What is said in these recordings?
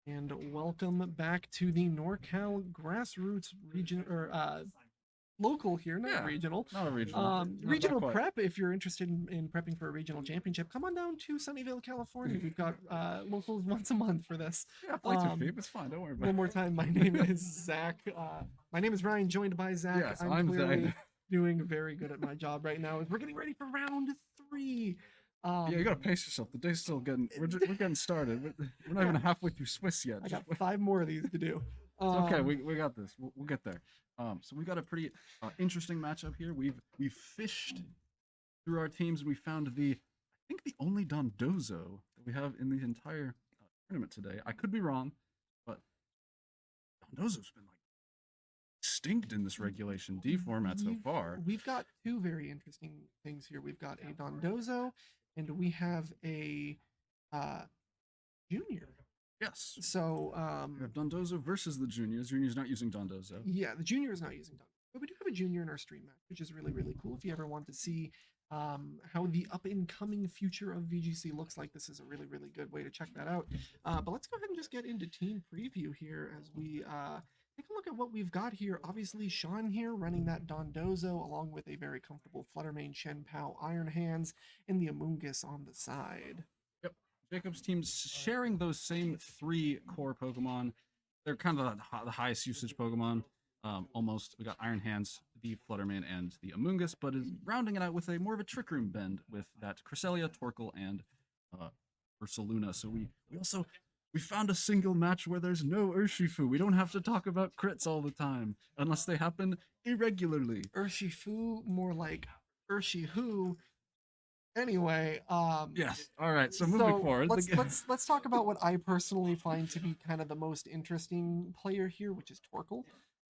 And welcome back to the NorCal grassroots region or local here, not Yeah, regional. not a regional. Not Regional quite. prep. If you're interested in prepping for a regional championship, come on down to Sunnyvale, California. We've got locals once a month for this. Yeah, flights are cheap. It's fine. Don't worry about One it. more time, my name is Zach. My name is Ryan, joined by Zach. Yes, I'm I'm clearly Zach. doing very good at my job right now. We're getting ready for round 3. Yeah, you gotta pace yourself. The day's still getting. We're getting started. We're not even halfway through Swiss yet. I got 5 more of these to do. It's okay. We got this. We'll get there. So we got a pretty interesting matchup here. We've fished through our teams. We found I think the only Dondozo that we have in the entire tournament today. I could be wrong, but Dondozo's been like extinct in this Regulation D format so far. We've got 2 very interesting things here. We've got a Dondozo, and we have a Junior. Yes. So We have Dondozo versus the Juniors. Junior's not using Dondozo. yeah, the Junior is not using Dondozo, but we do have a Junior in our stream match, which is really, really cool. If you ever want to see how the up-and-coming future of VGC looks like, this is a really, really good way to check that out. But let's go ahead and just get into team preview here as we take a look at what we've got here. Obviously, Sean here running that Dondozo along with a very comfortable Flutter Mane, Chien-Pao, Iron Hands, and the Amoonguss on the side. Yep. Jacob's team's sharing those same 3 core Pokemon. They're kind of the highest usage Pokemon. Almost. We got Iron Hands, the Flutter Mane, and the Amoonguss, but is rounding it out with more of a Trick Room bend with that Cresselia, Torkoal, and Ursaluna. So we found a single match where there's no Urshifu. We don't have to talk about crits all the time, unless they happen irregularly. Urshifu, more like Urshihu. Anyway, yes. All right. So moving forward, let's talk about what I personally find to be kind of the most interesting player here, which is Torkoal.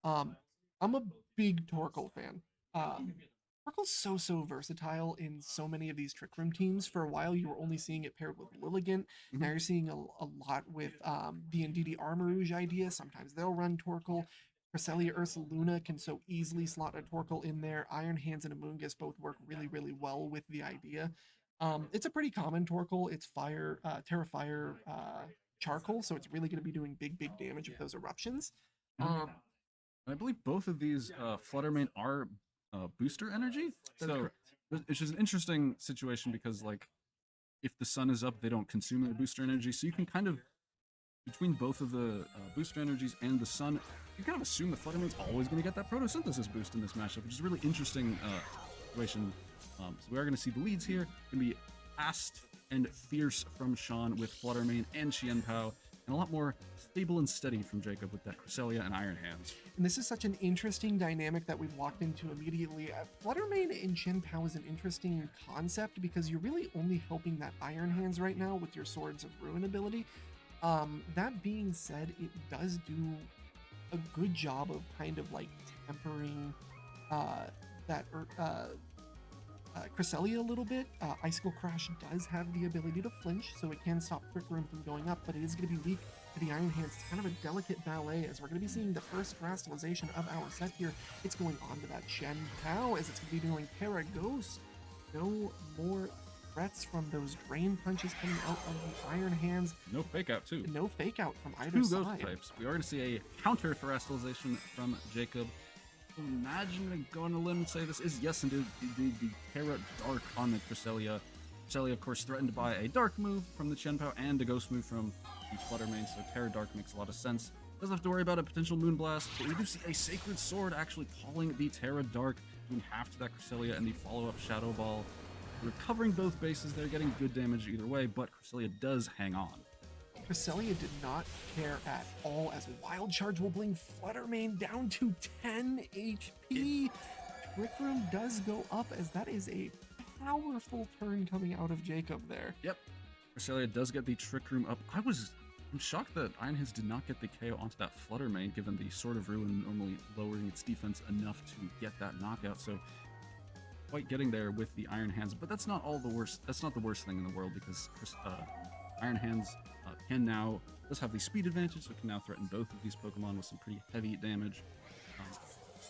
I'm a big Torkoal fan. Torkoal's so versatile in so many of these Trick Room teams. For a while, you were only seeing it paired with Lilligant. Mhm. Now you're seeing a lot with the Indeedee Armarouge idea. Sometimes they'll run Torkoal. Cresselia, Ursaluna can so easily slot a Torkoal in there. Iron Hands and Amoonguss both work really, really well with the idea. It's a pretty common Torkoal. It's fire, Terra Fire, Charcoal, so it's really going to be doing big damage with those eruptions. I believe both of these Flutter Mane are booster energy. That's correct. It's just an interesting situation because, like, if the sun is up, they don't consume their booster energy. So you can kind of, between both of the booster energies and the sun, you kind of assume the Flutter Mane's always going to get that photosynthesis boost in this matchup, which is a really interesting situation. So we are going to see the leads here. Going to be fast and fierce from Sean with Flutter Mane and Chien-Pao, and a lot more stable and steady from Jacob with that Cresselia and Iron Hands. And this is such an interesting dynamic that we've walked into immediately. Flutter Mane and Chien-Pao is an interesting concept because you're really only helping that Iron Hands right now with your Swords of Ruin ability. That being said, it does do a good job of kind of like tempering that Cresselia a little bit. Icicle Crash does have the ability to flinch, so it can stop Trick Room from going up, but it is going to be weak to the Iron Hands. It's kind of a delicate ballet as we're going to be seeing the first Rastalization of our set here. It's going on to that Chien-Pao as it's going to be doing Terra Ghost. No more threats from those Drain Punches coming out of the Iron Hands. No fake out, too. No fake out from either 2 side. ghost types. We are going to see a counter for Rastalization from Jacob. Imagine I go on a limb and say this is, yes, indeed, the Terra Dark on the Cresselia. Cresselia, of course, threatened by a Dark move from the Chien-Pao and a Ghost move from the Flutter Mane, so Terra Dark makes a lot of sense. Doesn't have to worry about a potential Moonblast, but we do see a Sacred Sword actually calling the Terra Dark, doing half to that Cresselia and the follow-up Shadow Ball. We're covering both bases there, getting good damage either way, but Cresselia does hang on. Cresselia did not care at all as Wild Charge will bring Flutter Mane down to 10 HP. Trick Room does go up as that is a powerful turn coming out of Jacob there. Yep. Cresselia does get the Trick Room up. I'm shocked that Iron Hands did not get the KO onto that Flutter Mane, given the Sword of Ruin normally lowering its defense enough to get that knockout. So quite getting there with the Iron Hands, but that's not all the worst. That's not the worst thing in the world because Iron Hands does have the speed advantage, so it can now threaten both of these Pokemon with some pretty heavy damage.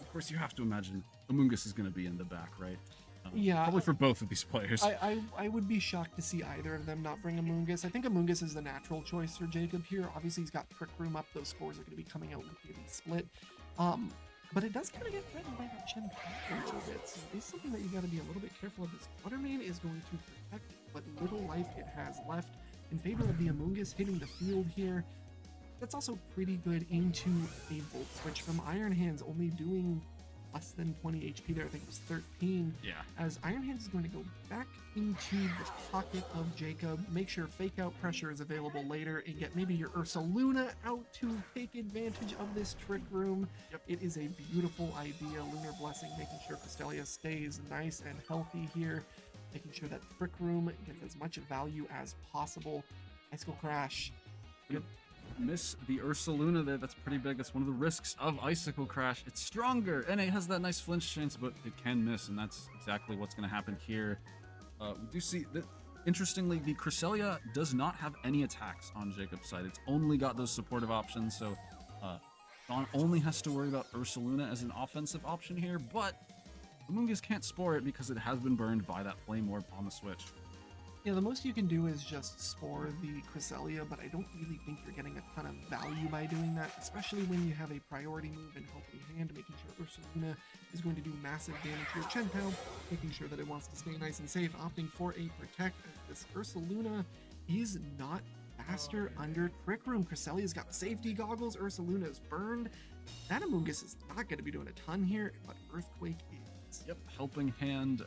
Of course, you have to imagine Amoonguss is going to be in the back, right? Yeah, Probably for both of these players. I would be shocked to see either of them not bring Amoonguss. I think Amoonguss is the natural choice for Jacob here. Obviously, he's got Trick Room up. Those scores are going to be coming out with the split. But it does kind of get threatened by that Chien-Pao a little bit. So it's something that you got to be a little bit careful of. This Flutter Mane is going to protect what little life it has left in favor of the Amoonguss hitting the field here. That's also pretty good into a Volt Switch from Iron Hands, only doing less than 20 HP there. I think it was 13. Yeah. As Iron Hands is going to go back into the pocket of Jacob, make sure Fake Out Pressure is available later, and get maybe your Ursaluna out to take advantage of this Trick Room. Yep. It is a beautiful idea. Lunar Blessing, making sure Cresselia stays nice and healthy here, making sure that Trick Room gets as much value as possible. Icicle Crash. Yep. Miss the Ursaluna there. That's pretty big. That's one of the risks of Icicle Crash. It's stronger and it has that nice flinch chance, but it can miss, and that's exactly what's going to happen here. We do see that, interestingly, the Cresselia does not have any attacks on Jacob's side. It's only got those supportive options, so Sean only has to worry about Ursaluna as an offensive option here, but Amoonguss can't spore it because it has been burned by that Flame Orb on the Switch. Yeah, the most you can do is just spore the Cresselia, but I don't really think you're getting a ton of value by doing that, especially when you have a priority move in Helping Hand, making sure Ursaluna is going to do massive damage to your Chien-Pao, making sure that it wants to stay nice and safe, opting for a Protect. This Ursaluna is not faster under Trick Room. Cresselia's got safety goggles, Ursaluna is burned. That Amoonguss is not going to be doing a ton here, but Earthquake is. Yep, Helping Hand,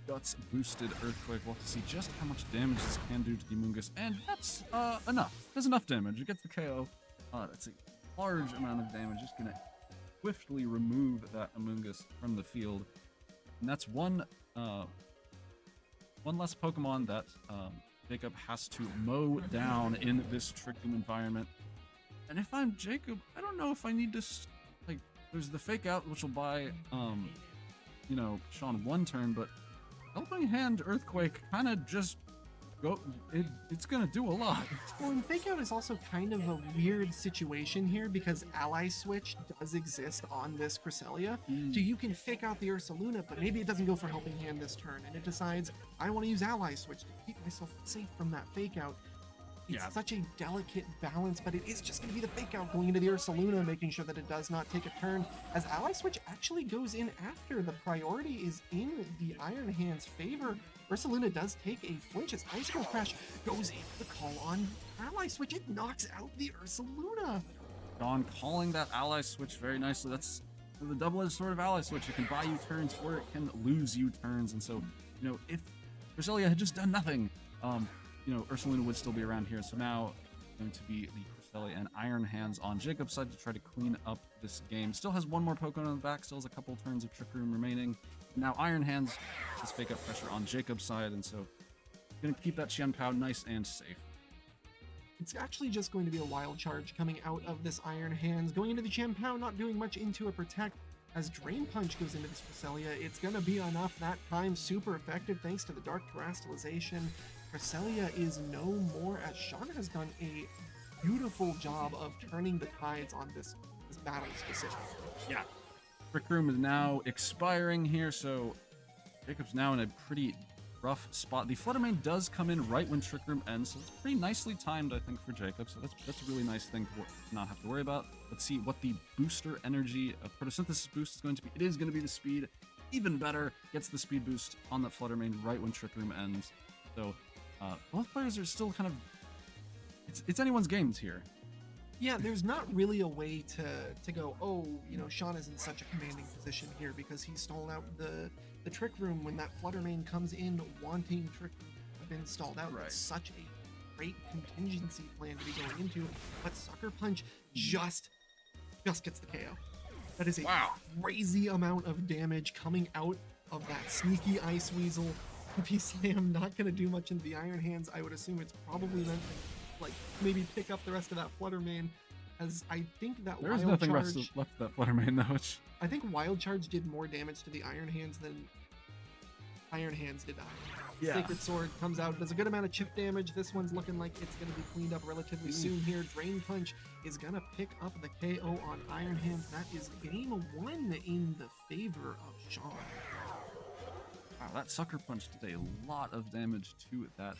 Guts boosted Earthquake. We'll have to see just how much damage this can do to the Amoonguss, and that's enough. There's enough damage. It gets the KO. That's a large amount of damage. Just gonna swiftly remove that Amoonguss from the field, and that's one less Pokemon that Jacob has to mow down in this Trick Room environment. And if I'm Jacob, I don't know if I need to like. There's the Fake Out, which will buy you know, Sean one turn, but Helping Hand Earthquake kind of just it's gonna do a lot. Well, and Fake Out is also kind of a weird situation here because Ally Switch does exist on this Cresselia. So you can Fake Out the Ursaluna, but maybe it doesn't go for Helping Hand this turn, and it decides, I want to use Ally Switch to keep myself safe from that Fake Out. It's such a delicate balance, but it is just going to be the Fake Out going into the Ursaluna, making sure that it does not take a turn, as Ally Switch actually goes in after. The priority is in the Iron Hand's favor. Ursaluna does take a flinch as Icicle Crash goes in the call on Ally Switch. It knocks out the Ursaluna. Sean calling that Ally Switch very nicely. That's the double-edged sword of Ally Switch. It can buy you turns or it can lose you turns, and so, you know, if Cresselia had just done nothing, you know, Ursaluna would still be around here. So now going to be the Cresselia and Iron Hands on Jacob's side to try to clean up this game. Still has one more Pokemon on the back, still has a couple turns of Trick Room remaining. Now Iron Hands has Fake Out Pressure on Jacob's side, and so going to keep that Chien-Pao nice and safe. It's actually just going to be a Wild Charge coming out of this Iron Hands. Going into the Chien-Pao, not doing much into a Protect. As Drain Punch goes into this Cresselia, it's going to be enough that time. Super effective thanks to the Dark Terastallization. Cresselia is no more, as Sean has done a beautiful job of turning the tides on this battle specifically. Yeah. Trick Room is now expiring here, so Jacob's now in a pretty rough spot. The Flutter Mane does come in right when Trick Room ends, so it's pretty nicely timed, I think, for Jacob, so that's a really nice thing to not have to worry about. Let's see what the booster energy of Photosynthesis boost is going to be. It is going to be the speed. Even better, gets the speed boost on that Flutter Mane right when Trick Room ends. So both players are still kind of... It's anyone's games here. Yeah, there's not really a way to go, oh, you know, Sean is in such a commanding position here because he stalled out the Trick Room when that Flutter Mane comes in wanting Trick Room to have been stalled out. Right. It's such a great contingency plan to be going into, but Sucker Punch just gets the KO. That is a crazy amount of damage coming out of that sneaky Ice Weasel. P-Slam not going to do much into the Iron Hands. I would assume it's probably meant to, like, maybe pick up the rest of that Flutter Mane, as I think that There's Wild nothing Charge... left of that Flutter Mane, though. I think Wild Charge did more damage to the Iron Hands than Iron Hands did. Yeah. Sacred Sword comes out, does a good amount of chip damage. This one's looking like it's going to be cleaned up relatively soon here. Drain Punch is going to pick up the KO on Iron Hands. That is game one in the favor of Sean. Wow, that Sucker Punch did a lot of damage to that.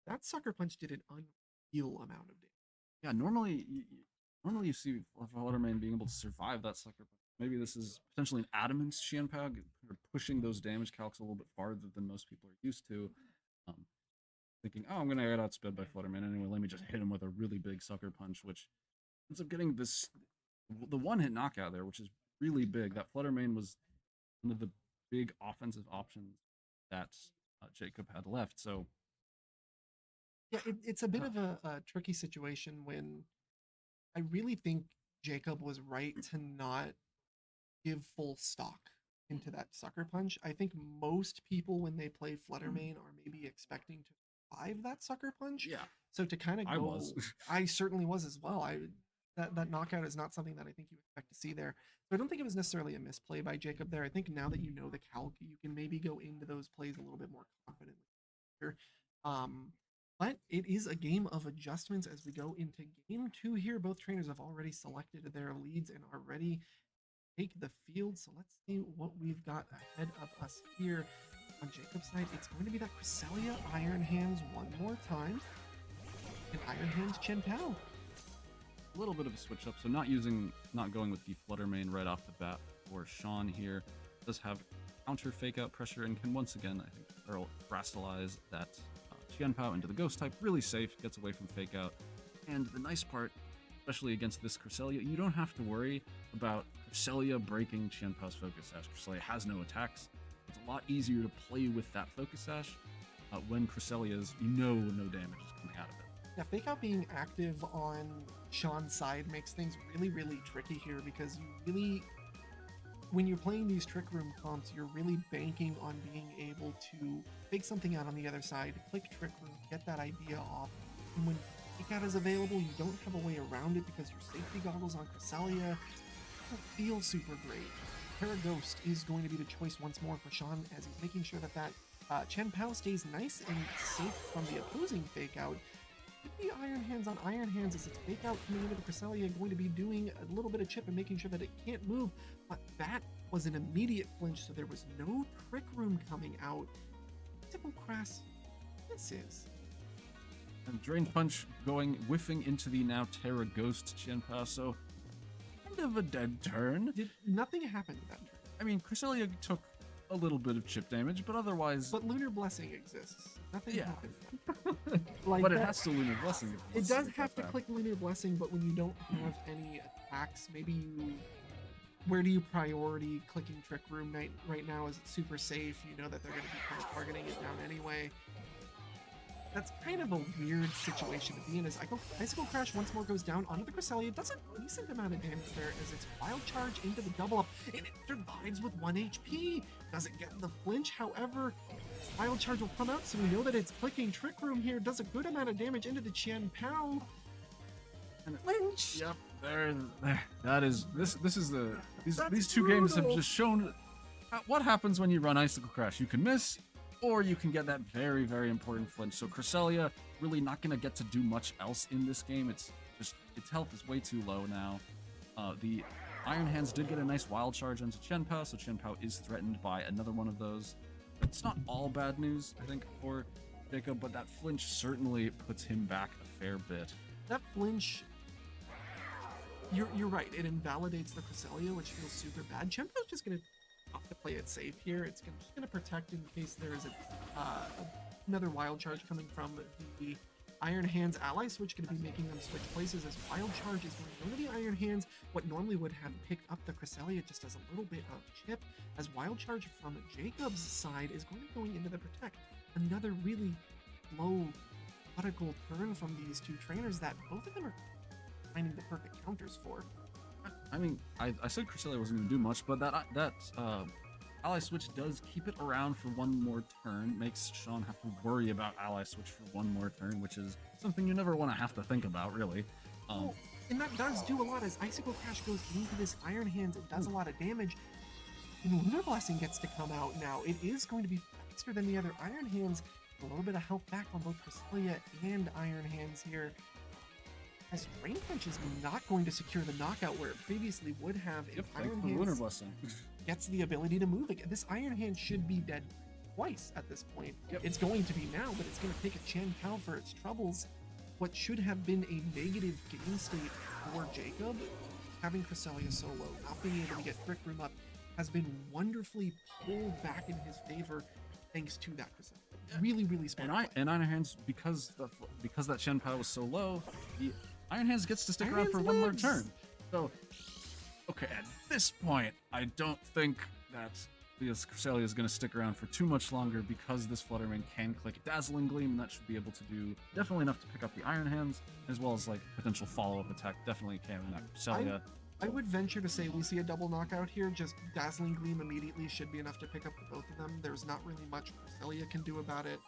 That Sucker Punch did an unreal amount of damage. Yeah, normally you see Flutter Mane being able to survive that Sucker Punch. Maybe this is potentially an Adamant Chien-Pao, pushing those damage calcs a little bit farther than most people are used to. Um, Thinking, oh, I'm going to get outsped by Flutter Mane anyway, let me just hit him with a really big Sucker Punch, which ends up getting the one-hit knockout there, which is really big. That Flutter Mane was one of the big offensive options that Jacob had left, so... Yeah, it's a bit of a tricky situation when I really think Jacob was right to not give full stock into that Sucker Punch. I think most people, when they play Flutter Mane, are maybe expecting to survive that Sucker Punch. Yeah, So to kind of go, I was. I certainly was as well. That knockout is not something that I think you expect to see there. So I don't think it was necessarily a misplay by Jacob there. I think now that you know the calc, you can maybe go into those plays a little bit more confidently here. But it is a game of adjustments as we go into game 2 here. Both trainers have already selected their leads and are ready to take the field. So let's see what we've got ahead of us here. On Jacob's side, it's going to be that Cresselia Iron Hands one more time. And Iron Hands Chien-Pao. A little bit of a switch up, so not going with the Flutter Mane right off the bat for Sean here. Does have counter fake out pressure and can once again, I think, Brastalize that Chien-Pao into the ghost type. Really safe, gets away from fake out. And the nice part, especially against this Cresselia, you don't have to worry about Cresselia breaking Chien-Pao's Focus Sash. Cresselia has no attacks. It's a lot easier to play with that Focus Sash when Cresselia's no damage is coming out of it. Yeah, fake out being active on Sean's side makes things really, really tricky here because you really, when you're playing these Trick Room comps, you're really banking on being able to fake something out on the other side, click Trick Room, get that idea off. And when fake out is available, you don't have a way around it because your safety goggles on Cresselia don't feel super great. Terra Ghost is going to be the choice once more for Sean as he's making sure that Chien-Pao stays nice and safe from the opposing fake out. The Iron Hands on Iron Hands as its fake out coming into the Cresselia, going to be doing a little bit of chip and making sure that it can't move, but that was an immediate flinch, so there was no Trick Room coming out. Typical Crass misses. And Drain Punch whiffing into the now Terra Ghost Chien-Pao, so kind of a dead turn. Nothing happened to that turn. I mean, Cresselia took a little bit of chip damage, but otherwise... But Lunar Blessing exists. Nothing happened. But it has to Lunar Blessing. It does have to click Lunar Blessing, but when you don't have any attacks, maybe you... Where do you priority clicking Trick Room right now? Is it super safe? You know that they're going to be kind of targeting it down anyway. That's kind of a weird situation to be in as Icicle Crash once more goes down onto the Cresselia. Does a decent amount of damage there as it's Wild Charge into the double up, and it survives with 1 HP. Doesn't get the flinch, however, Wild Charge will come out, so we know that it's clicking Trick Room here. Does a good amount of damage into the Chien-Pao. And flinch! Yep, there. That is, these two brutal. games have just shown what happens when you run Icicle Crash. You can miss, or you can get that very, very important flinch. So Cresselia really not going to get to do much else in this game. It's just, its health is way too low now. The Iron Hands did get a nice Wild Charge into Chien-Pao, so Chien-Pao is threatened by another one of those. It's not all bad news, I think, for Jacob, but that flinch certainly puts him back a fair bit. That flinch, you're right, it invalidates the Cresselia, which feels super bad. Chien-Pao's just going to opt to play it safe here. It's just going to protect in case there is another Wild Charge coming from the Iron Hands ally switch, going to be making them switch places as Wild Charge is going to go to the Iron Hands. What normally would have picked up the Cresselia just does a little bit of chip, as Wild Charge from Jacob's side is going into the Protect. Another really low methodical turn from these two trainers that both of them are finding the perfect counters for. I mean, I said Cresselia wasn't going to do much, but that ally switch does keep it around for one more turn, makes Sean have to worry about ally switch for one more turn, which is something you never want to have to think about, really. And that does do a lot as Icicle Crash goes into this Iron Hands. It does a lot of damage. And Lunar Blessing gets to come out now. It is going to be faster than the other Iron Hands. A little bit of health back on both Cresselia and Iron Hands here. as Rain Punch is not going to secure the knockout where it previously would have if Yep, Iron thanks for Lunar Hands Blessing. gets the ability to move again. This Iron Hand should be dead twice at this point. Yep. It's going to be now, but it's going to take a Chien-Pao for its troubles. What should have been a negative game state for Jacob, having Cresselia solo, not being able to get Trick Room up, has been wonderfully pulled back in his favor thanks to that Cresselia. Really, really smart. And Iron Hands, because that Chien-Pao was so low, the Iron Hands gets to stick Iron around Hands for one more lives. turn. So, okay, at this point, I don't think that because Cresselia is going to stick around for too much longer because this Flutter Mane can click Dazzling Gleam, and that should be able to do definitely enough to pick up the Iron Hands, as well as like potential follow-up attack. Definitely can in that Cresselia. I would venture to say we see a double knockout here. Just Dazzling Gleam immediately should be enough to pick up the both of them. There's not really much Cresselia can do about it.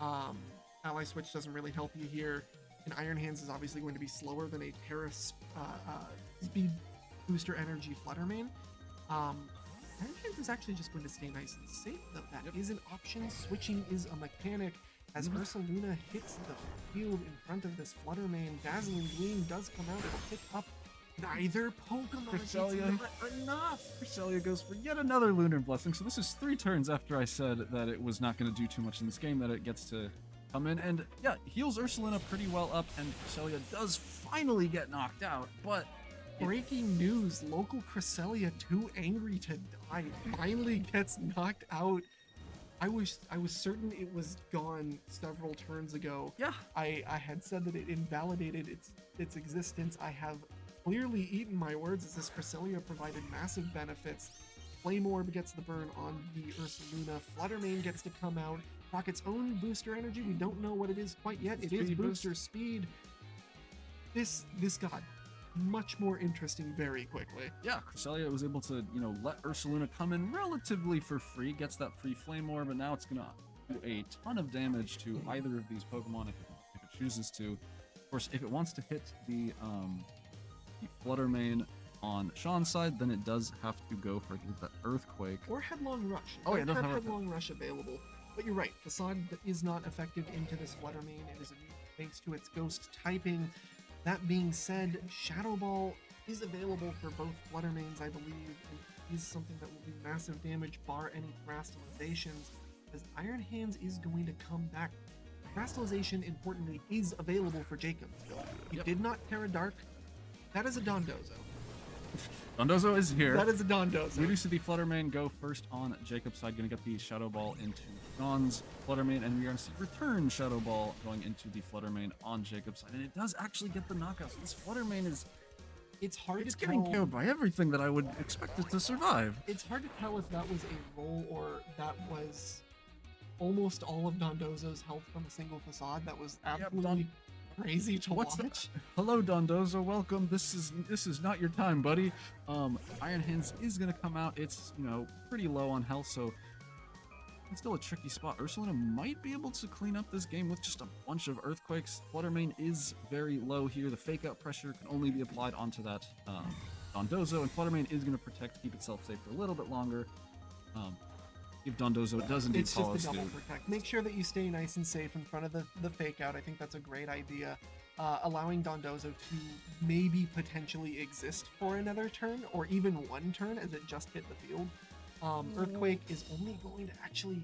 Ally Switch doesn't really help you here. And Iron Hands is obviously going to be slower than a Terra Speed Booster Energy Flutter Mane. Iron Hands is actually just going to stay nice and safe, though. That is an option. Switching is a mechanic. As Ursaluna hits the field in front of this Flutter Mane, Dazzling Gleam does come out. It'll pick up neither Pokemon. Cresselia. It's not enough. Cresselia goes for yet another Lunar Blessing. So this is 3 turns after I said that it was not going to do too much in this game, that it gets to come in. And yeah, heals Ursaluna pretty well up, and Cresselia does finally get knocked out, but Breaking news, local Cresselia, too angry to die, finally gets knocked out. I was certain it was gone several turns ago. yeah, I had said that it invalidated its existence. I have clearly eaten my words, as this Cresselia provided massive benefits. Flame Orb gets the burn on the Ursaluna. Flutter Mane gets to come out, rock its own booster energy. We don't know what it is quite yet. It is Speed boost. booster speed. This got much more interesting very quickly. yeah, Cresselia was able to, let Ursaluna come in relatively for free, gets that free Flame Orb, and now it's gonna do a ton of damage to either of these Pokemon if it chooses to. Of course, if it wants to hit the Flutter Mane on Sean's side, then it does have to go for the Earthquake. Or Headlong Rush. Oh, yeah, it Don't does have have Headlong Rush available. But you're right, Facade is not effective into this Flutter Mane. It is immune thanks to its ghost typing. That being said, Shadow Ball is available for both Flutter Manes, I believe, and is something that will do massive damage, bar any Crystallizations, as Iron Hands is going to come back. Crystallization, importantly, is available for Jacob. He Yep. did not Terra Dark. That is a Dondozo. Dondozo is here. That is a Dondozo. We do see the Flutter Mane go first on Jacob's side, going to get the Shadow Ball into Sean's Flutter Mane, and we are going to see return Shadow Ball going into the Flutter Mane on Jacob's side, and it does actually get the knockout. So this Flutter Mane It's hard it's to getting tell. KO'd by everything that I would expect it to survive. It's hard to tell if that was a roll or that was almost all of Dondozo's health from a single Facade. That was absolutely crazy to What's watch. Hello, Dondozo. Welcome. This is not your time, buddy. Iron Hands is gonna come out. It's pretty low on health, so it's still a tricky spot. Ursaluna might be able to clean up this game with just a bunch of Earthquakes. Flutter Mane is very low here. The Fake Out pressure can only be applied onto that Dondozo, and Flutter Mane is gonna protect, keep itself safe for a little bit longer. If Dondozo does indeed It's just follow a double suit. protect. Make sure that you stay nice and safe in front of the fake out. I think that's a great idea. Allowing Dondozo to maybe potentially exist for another turn, or even one turn as it just hit the field. Earthquake is only going to actually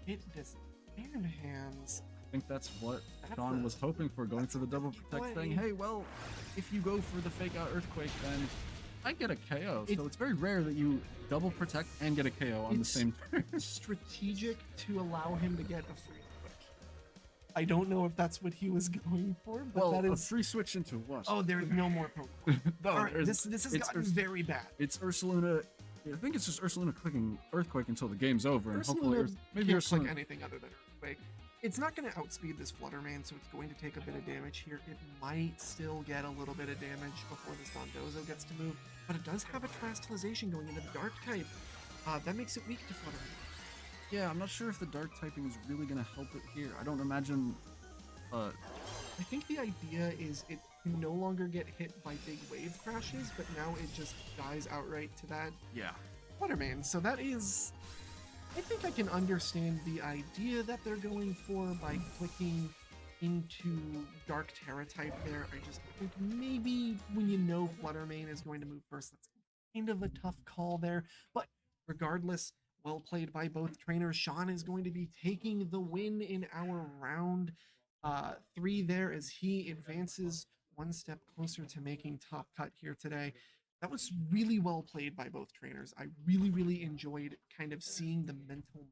hit this Iron Hands. I think that's what That's Sean a- was hoping for, going that's for the a double risky protect, play. saying, hey, well, if you go for the Fake Out Earthquake, then I get a KO. So It's- it's very rare that you double protect and get a KO on the It's- same turn. Strategic to allow him to get a free switch. I don't know if that's what he was going for, but Well, that a is. free switch into what? Oh, there's no more Pokemon. no, All right, there's- this has it's gotten Urs- very bad. It's Ursaluna. I think it's just Ursaluna clicking Earthquake until the game's over, and hopefully Ursaluna maybe can't click Ursaluna. anything other than Earthquake. It's not going to outspeed this Flutter Mane, so it's going to take a bit of damage here. It might still get a little bit of damage before this Dondozo gets to move, but it does have a Crystallization going into the Dark type. That makes it weak to Flutter Mane. Yeah, I'm not sure if the Dark typing is really going to help it here. I don't imagine. I think the idea is it can no longer get hit by big wave crashes, but now it just dies outright to that Yeah. Flutter Mane. So that is... I think I can understand the idea that they're going for by clicking into Dark Terra type there. I just think maybe when you know Flutter Mane is going to move first, that's kind of a tough call there. But regardless, well played by both trainers. Sean is going to be taking the win in our round 3 there as he advances one step closer to making top cut here today. That was really well played by both trainers. I really, really enjoyed kind of seeing the mental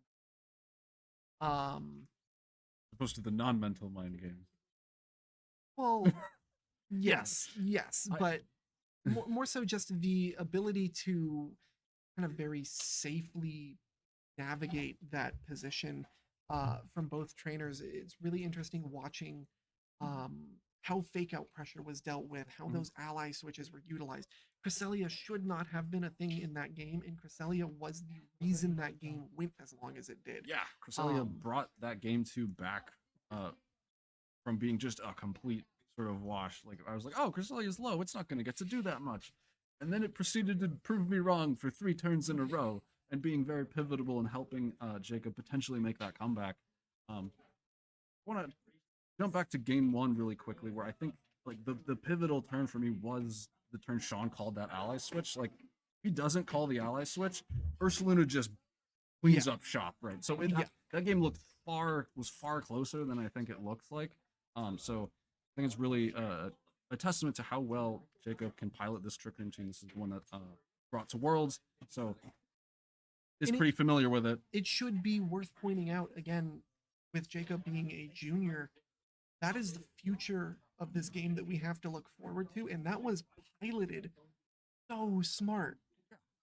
Opposed to the non-mental mind game. well, yes, but more so just the ability to kind of very safely navigate that position from both trainers. It's really interesting watching how fake out pressure was dealt with, how those ally switches were utilized. Cresselia should not have been a thing in that game, and Cresselia was the reason that game went as long as it did. Yeah, Cresselia brought that game 2 back from being just a complete sort of wash. Like, I was like, oh, Cresselia's low, it's not going to get to do that much. And then it proceeded to prove me wrong for 3 turns in a row and being very pivotal in helping Jacob potentially make that comeback. I want to jump back to game 1 really quickly, where I think like the pivotal turn for me was the turn Sean called that ally switch. Like, if he doesn't call the ally switch, Ursaluna just cleans up shop, right? So that game was far closer than I think it looks like. So I think it's really a testament to how well Jacob can pilot this Trick Room team. This is the one that brought to Worlds, so is pretty familiar with it. It should be worth pointing out again, with Jacob being a junior, that is the future of this game that we have to look forward to, and that was piloted so smart.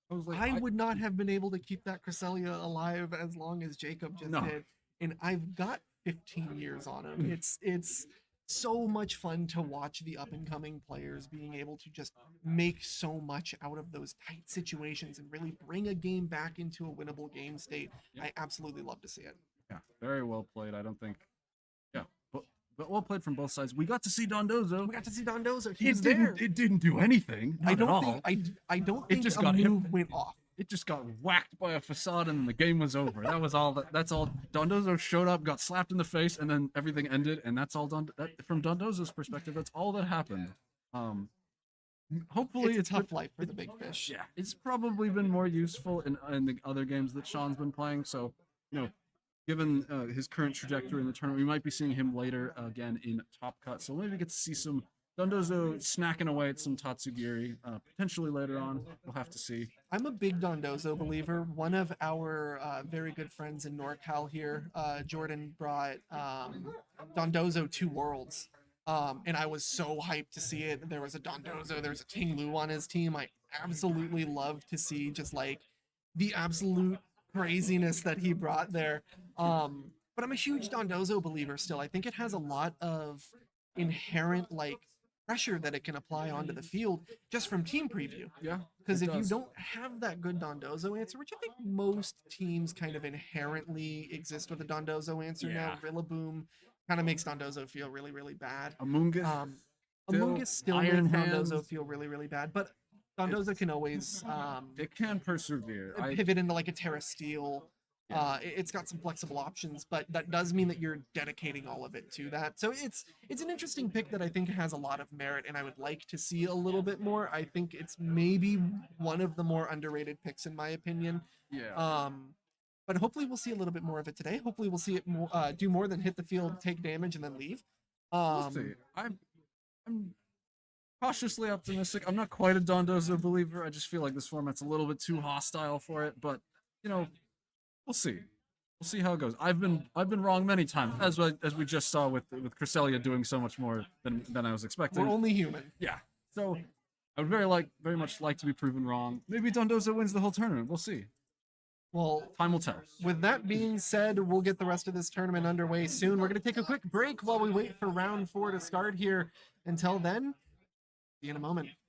I would not have been able to keep that Cresselia alive as long as Jacob just did, and I've got 15 years on him. It's so much fun to watch the up and coming players being able to just make so much out of those tight situations and really bring a game back into a winnable game state. I absolutely love to see it. Yeah, very well played. I don't think, but well played from both sides. We got to see Dondozo. He was there. It didn't do anything. I don't think a move went off. It just got whacked by a facade and the game was over. That was all. That's all. Dondozo showed up, got slapped in the face, and then everything ended. And that's all done. From Dondozo's perspective, that's all that happened. Hopefully, it's a tough life for the big fish. Yeah, it's probably been more useful in the other games that Sean's been playing. So, given his current trajectory in the tournament, we might be seeing him later again in Top Cut. So maybe we get to see some Dondozo snacking away at some Tatsugiri, potentially later on. We'll have to see. I'm a big Dondozo believer. One of our very good friends in NorCal here, Jordan, brought Dondozo to Worlds. And I was so hyped to see it. There was a Dondozo, there's a King Lu on his team. I absolutely love to see just like the absolute craziness that he brought there. But I'm a huge Dondozo believer still. I think it has a lot of inherent like pressure that it can apply onto the field just from team preview. Yeah. Because if you don't have that good Dondozo answer, which I think most teams kind of inherently exist with a Dondozo answer now, Rillaboom kind of makes Dondozo feel really, really bad. Amoonguss still makes Dondozo feel really, really bad, but Dondozo can always it can persevere. Pivot into like a Terra Steel. It's got some flexible options, but that does mean that you're dedicating all of it to that. So it's an interesting pick that I think has a lot of merit, and I would like to see a little bit more. I think it's maybe one of the more underrated picks in my opinion. Yeah. But hopefully we'll see a little bit more of it today. Hopefully we'll see it more, do more than hit the field, take damage, and then leave. We'll see. I'm cautiously optimistic. I'm not quite a Dondozo believer. I just feel like this format's a little bit too hostile for it, but we'll see. We'll see how it goes. I've been wrong many times, as we just saw with Cresselia doing so much more than I was expecting. We're only human. Yeah. So I would very much like to be proven wrong. Maybe Dondozo wins the whole tournament. We'll see. Well, time will tell. With that being said, we'll get the rest of this tournament underway soon. We're going to take a quick break while we wait for round 4 to start here. Until then, see you in a moment.